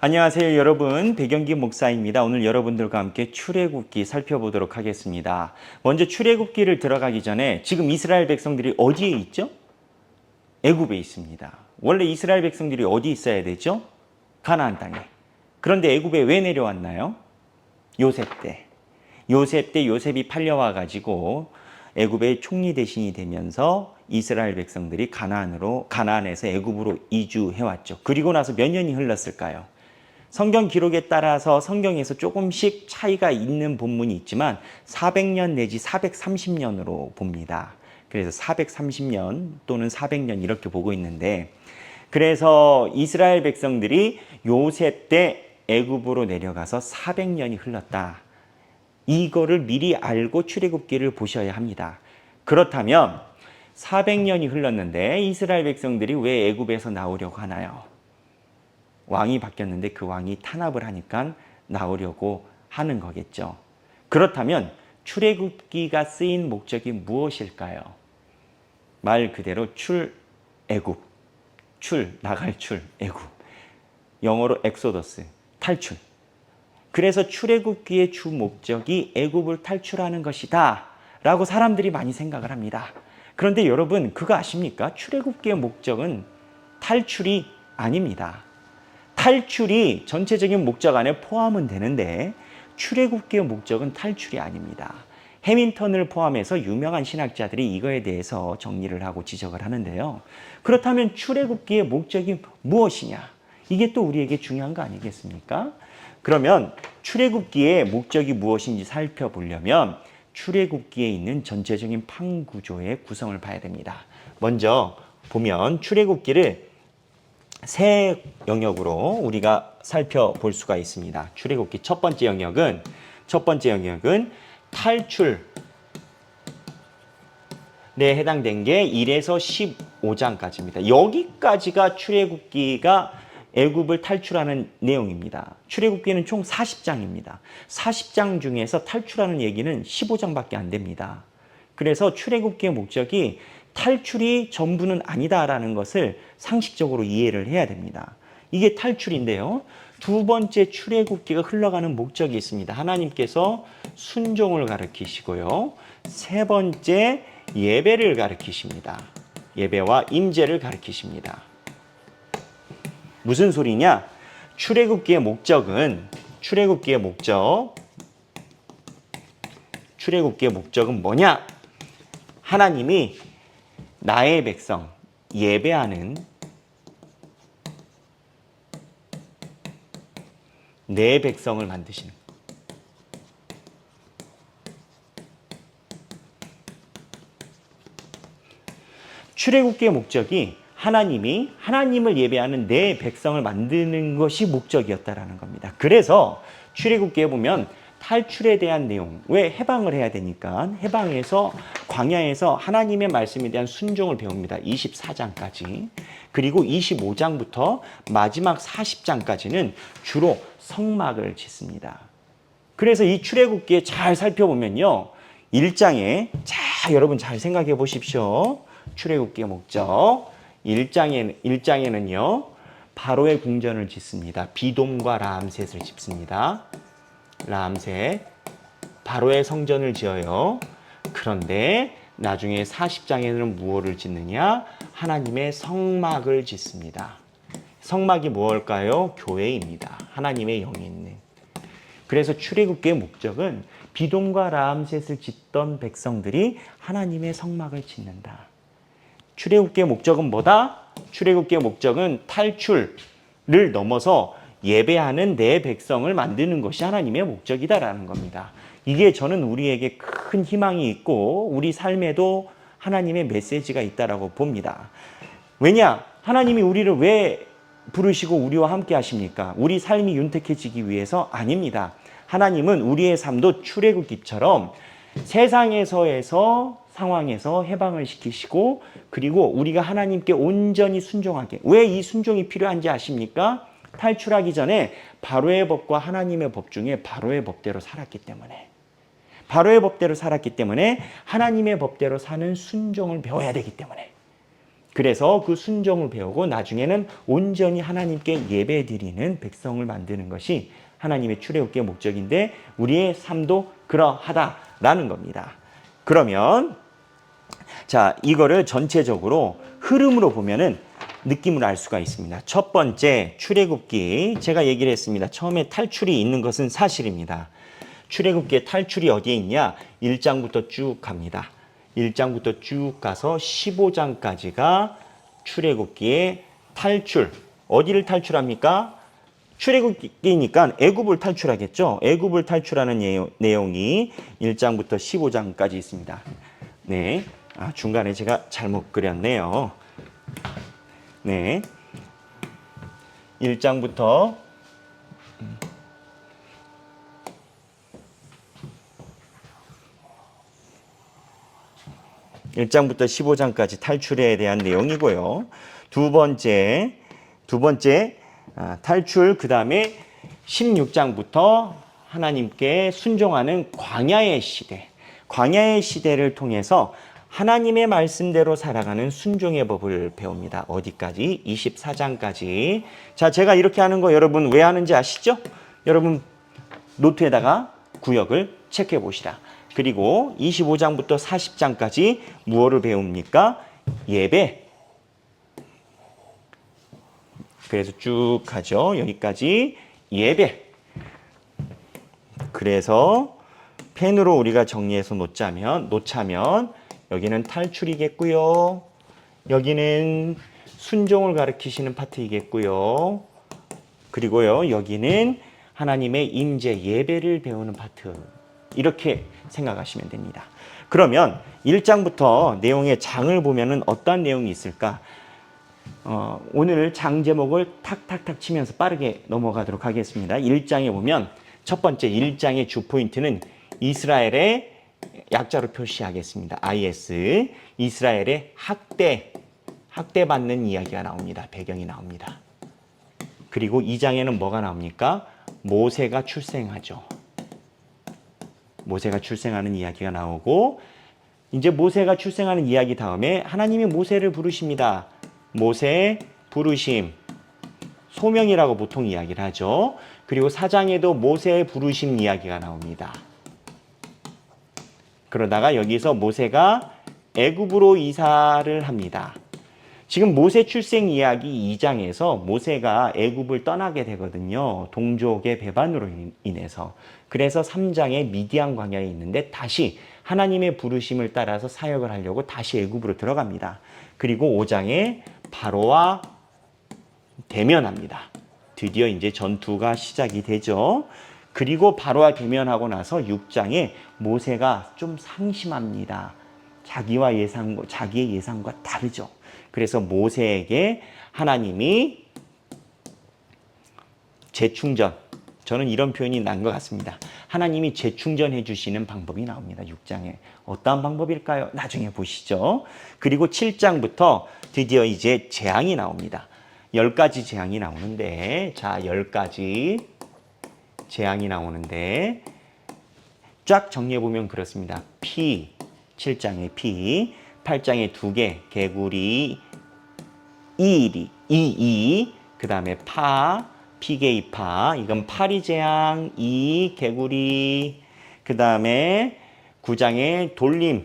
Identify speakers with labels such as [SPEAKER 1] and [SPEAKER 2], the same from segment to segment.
[SPEAKER 1] 안녕하세요 여러분, 백영기 목사입니다. 오늘 여러분들과 함께 출애굽기 살펴보도록 하겠습니다. 먼저 출애굽기를 들어가기 전에 지금 이스라엘 백성들이 어디에 있죠? 애굽에 있습니다. 원래 이스라엘 백성들이 어디 있어야 되죠? 가나안 땅에. 그런데 애굽에 왜 내려왔나요? 요셉 때. 요셉 때 요셉이 팔려와 가지고 애굽의 총리 대신이 되면서 이스라엘 백성들이 가나안에서 애굽으로 이주해 왔죠. 그리고 나서 몇 년이 흘렀을까요? 성경 기록에 따라서 성경에서 조금씩 차이가 있는 본문이 있지만 400년 내지 430년으로 봅니다. 그래서 430년 또는 400년 이렇게 보고 있는데, 그래서 이스라엘 백성들이 요셉 때 애굽으로 내려가서 400년이 흘렀다. 이거를 미리 알고 출애굽기를 보셔야 합니다. 그렇다면 400년이 흘렀는데 이스라엘 백성들이 왜 애굽에서 나오려고 하나요? 왕이 바뀌었는데 그 왕이 탄압을 하니까 나오려고 하는 거겠죠. 그렇다면 출애굽기가 쓰인 목적이 무엇일까요? 말 그대로 출애굽, 나갈 애굽. 영어로 엑소더스, 탈출. 그래서 출애굽기의 주 목적이 애굽을 탈출하는 것이다 라고 사람들이 많이 생각을 합니다. 그런데 여러분, 그거 아십니까? 출애굽기의 목적은 탈출이 아닙니다. 탈출이 전체적인 목적 안에 포함은 되는데 출애굽기의 목적은 탈출이 아닙니다. 해민턴을 포함해서 유명한 신학자들이 이거에 대해서 정리를 하고 지적을 하는데요. 그렇다면 출애굽기의 목적이 무엇이냐? 이게 또 우리에게 중요한 거 아니겠습니까? 그러면 출애굽기의 목적이 무엇인지 살펴보려면 출애굽기에 있는 전체적인 판 구조의 구성을 봐야 됩니다. 먼저 보면 출애굽기를 세 영역으로 우리가 살펴볼 수가 있습니다. 출애굽기 첫 번째 영역은 탈출에 해당된 게 1에서 15장까지입니다. 여기까지가 출애굽기가 애굽을 탈출하는 내용입니다. 출애굽기는 총 40장입니다. 40장 중에서 탈출하는 얘기는 15장밖에 안 됩니다. 그래서 출애굽기의 목적이 탈출이 전부는 아니다라는 것을 상식적으로 이해를 해야 됩니다. 이게 탈출인데요. 두 번째 출애굽기가 흘러가는 목적이 있습니다. 하나님께서 순종을 가르치시고요. 세 번째 예배를 가르치십니다. 예배와 임재를 가르치십니다. 무슨 소리냐? 출애굽기의 목적은 뭐냐? 하나님이 나의 백성 예배하는 내 백성을 만드시는, 출애굽기의 목적이 하나님을 예배하는 내 백성을 만드는 것이 목적이었다라는 겁니다. 그래서 출애굽기에 보면 탈출에 대한 내용, 왜 해방을 해야 되니까 해방에서 광야에서 하나님의 말씀에 대한 순종을 배웁니다. 24장까지. 그리고 25장부터 마지막 40장까지는 주로 성막을 짓습니다. 그래서 이 출애굽기에 잘 살펴보면요. 1장에 여러분 잘 생각해 보십시오. 출애굽기의 목적. 1장에는요. 바로의 궁전을 짓습니다. 비돔과 라암셋을 짓습니다. 라암셋, 바로의 성전을 지어요. 그런데 나중에 40장에는 무엇을 짓느냐? 하나님의 성막을 짓습니다. 성막이 무엇일까요? 교회입니다. 하나님의 영이 있는. 그래서 출애굽기의 목적은 비돔과 라암셋을 짓던 백성들이 하나님의 성막을 짓는다. 출애굽기의 목적은 뭐다? 출애굽기의 목적은 탈출을 넘어서 예배하는 내 백성을 만드는 것이 하나님의 목적이다라는 겁니다. 이게 저는 우리에게 큰 희망이 있고 우리 삶에도 하나님의 메시지가 있다라고 봅니다. 왜냐? 하나님이 우리를 왜 부르시고 우리와 함께 하십니까? 우리 삶이 윤택해지기 위해서 아닙니다. 하나님은 우리의 삶도 출애굽기처럼 세상에서의 상황에서 해방을 시키시고, 그리고 우리가 하나님께 온전히 순종하게. 왜 이 순종이 필요한지 아십니까? 탈출하기 전에 바로의 법과 하나님의 법 중에 바로의 법대로 살았기 때문에 하나님의 법대로 사는 순종을 배워야 되기 때문에 그래서 그 순종을 배우고 나중에는 온전히 하나님께 예배드리는 백성을 만드는 것이 하나님의 출애굽기의 목적인데 우리의 삶도 그러하다라는 겁니다. 그러면 자, 이거를 전체적으로 흐름으로 보면은 느낌을 알 수가 있습니다. 첫 번째, 출애굽기. 제가 얘기를 했습니다. 처음에 탈출이 있는 것은 사실입니다. 출애굽기의 탈출이 어디에 있냐? 1장부터 쭉 갑니다. 1장부터 쭉 가서 15장까지가 출애굽기의 탈출. 어디를 탈출합니까? 출애굽기니까 애굽을 탈출하겠죠. 애굽을 탈출하는 내용이 1장부터 15장까지 있습니다. 네. 중간에 제가 잘못 그렸네요. 네. 1장부터 15장까지 탈출에 대한 내용이고요. 두 번째 탈출, 그 다음에 16장부터 하나님께 순종하는 광야의 시대. 광야의 시대를 통해서 하나님의 말씀대로 살아가는 순종의 법을 배웁니다. 어디까지? 24장까지. 자, 제가 이렇게 하는 거 여러분 왜 하는지 아시죠? 여러분 노트에다가 구역을 체크해 보시라. 그리고 25장부터 40장까지 무엇을 배웁니까? 예배. 그래서 쭉 가죠. 여기까지 예배. 그래서 펜으로 우리가 정리해서 놓자면 여기는 탈출이겠고요. 여기는 순종을 가리키시는 파트이겠고요. 그리고요, 여기는 하나님의 임재 예배를 배우는 파트. 이렇게 생각하시면 됩니다. 그러면 1장부터 내용의 장을 보면은 어떤 내용이 있을까? 오늘 장 제목을 탁탁탁 치면서 빠르게 넘어가도록 하겠습니다. 1장에 보면 첫 번째 1장의 주 포인트는 이스라엘의 약자로 표시하겠습니다. IS. 이스라엘의 학대받는 이야기가 나옵니다. 배경이 나옵니다. 그리고 2장에는 뭐가 나옵니까? 모세가 출생하죠. 모세가 출생하는 이야기가 나오고, 이제 모세가 출생하는 이야기 다음에 하나님이 모세를 부르십니다. 모세 부르심, 소명이라고 보통 이야기를 하죠. 그리고 4장에도 모세의 부르심 이야기가 나옵니다. 그러다가 여기서 모세가 애굽으로 이사를 합니다. 지금 모세 출생 이야기 2장에서 모세가 애굽을 떠나게 되거든요. 동족의 배반으로 인해서. 그래서 3장에 미디안 광야에 있는데 다시 하나님의 부르심을 따라서 사역을 하려고 다시 애굽으로 들어갑니다. 그리고 5장에 바로와 대면합니다. 드디어 이제 전투가 시작이 되죠. 그리고 바로와 대면하고 나서 6장에 모세가 좀 상심합니다. 자기의 예상과 다르죠. 그래서 모세에게 하나님이 재충전, 저는 이런 표현이 난 것 같습니다. 하나님이 재충전해 주시는 방법이 나옵니다. 6장에. 어떠한 방법일까요? 나중에 보시죠. 그리고 7장부터 드디어 이제 재앙이 나옵니다. 10가지 재앙이 나오는데, 자, 10가지 재앙이 나오는데 쫙 정리해보면 그렇습니다. 피, 7장에 피, 8장에 2개, 개구리, 이이, 그 다음에 파, 피게이파, 이건 파리 재앙, 개구리, 그 다음에 9장에 돌림,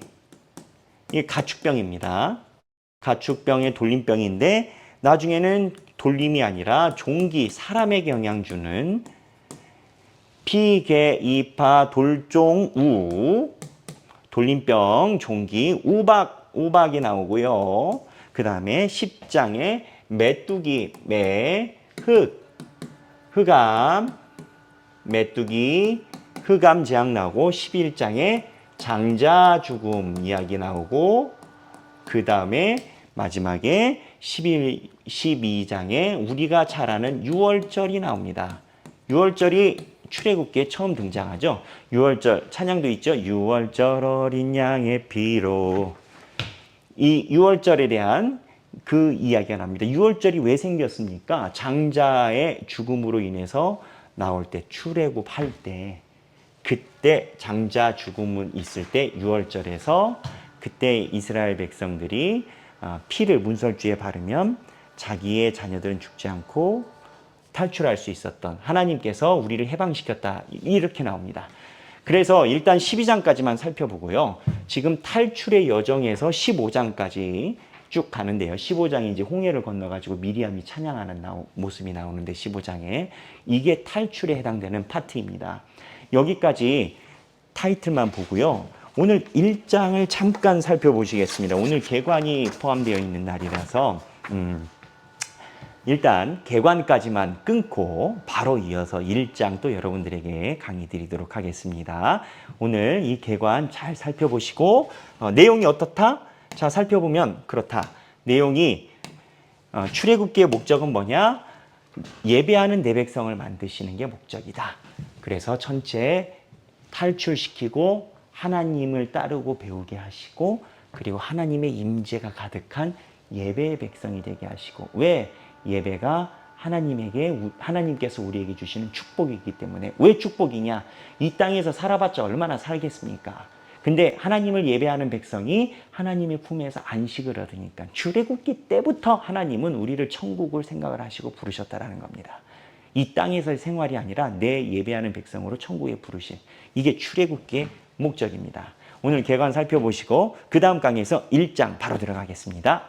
[SPEAKER 1] 이게 가축병입니다. 가축병의 돌림병인데 나중에는 돌림이 아니라 종기, 사람에게 영향 주는 피게이파, 돌종우, 돌림병, 종기, 우박이 나오고요. 그 다음에 10장에 메뚜기, 흑암, 메뚜기, 흑암 재앙 나오고 11장에 장자 죽음 이야기 나오고 그 다음에 마지막에 12장에 우리가 잘 아는 유월절이 나옵니다. 유월절이 출애굽기에 처음 등장하죠. 유월절 찬양도 있죠. 유월절 어린 양의 피로. 이 유월절에 대한 그 이야기가 납니다. 유월절이 왜 생겼습니까? 장자의 죽음으로 인해서 나올 때 출애굽할 때 그때 장자 죽음은 있을 때 유월절에서 그때 이스라엘 백성들이 피를 문설주에 바르면 자기의 자녀들은 죽지 않고 탈출할 수 있었던 하나님께서 우리를 해방시켰다. 이렇게 나옵니다. 그래서 일단 12장까지만 살펴보고요. 지금 탈출의 여정에서 15장까지 쭉 가는데요. 15장이 이제 홍해를 건너가지고 미리암이 찬양하는 모습이 나오는데 15장에 이게 탈출에 해당되는 파트입니다. 여기까지 타이틀만 보고요. 오늘 1장을 잠깐 살펴보시겠습니다. 오늘 개관이 포함되어 있는 날이라서 일단 개관까지만 끊고 바로 이어서 1장 또 여러분들에게 강의 드리도록 하겠습니다. 오늘 이 개관 잘 살펴보시고 내용이 어떻다? 자, 살펴보면 그렇다. 내용이 출애굽기의 목적은 뭐냐? 예배하는 내 백성을 만드시는 게 목적이다. 그래서 전체 탈출시키고 하나님을 따르고 배우게 하시고 그리고 하나님의 임재가 가득한 예배의 백성이 되게 하시고 왜? 예배가 하나님께서 우리에게 주시는 축복이기 때문에. 왜 축복이냐? 이 땅에서 살아봤자 얼마나 살겠습니까? 근데 하나님을 예배하는 백성이 하나님의 품에서 안식을 얻으니까 출애굽기 때부터 하나님은 우리를 천국을 생각을 하시고 부르셨다라는 겁니다. 이 땅에서의 생활이 아니라 내 예배하는 백성으로 천국에 부르신 이게 출애굽기의 목적입니다. 오늘 개관 살펴보시고 그 다음 강의에서 1장 바로 들어가겠습니다.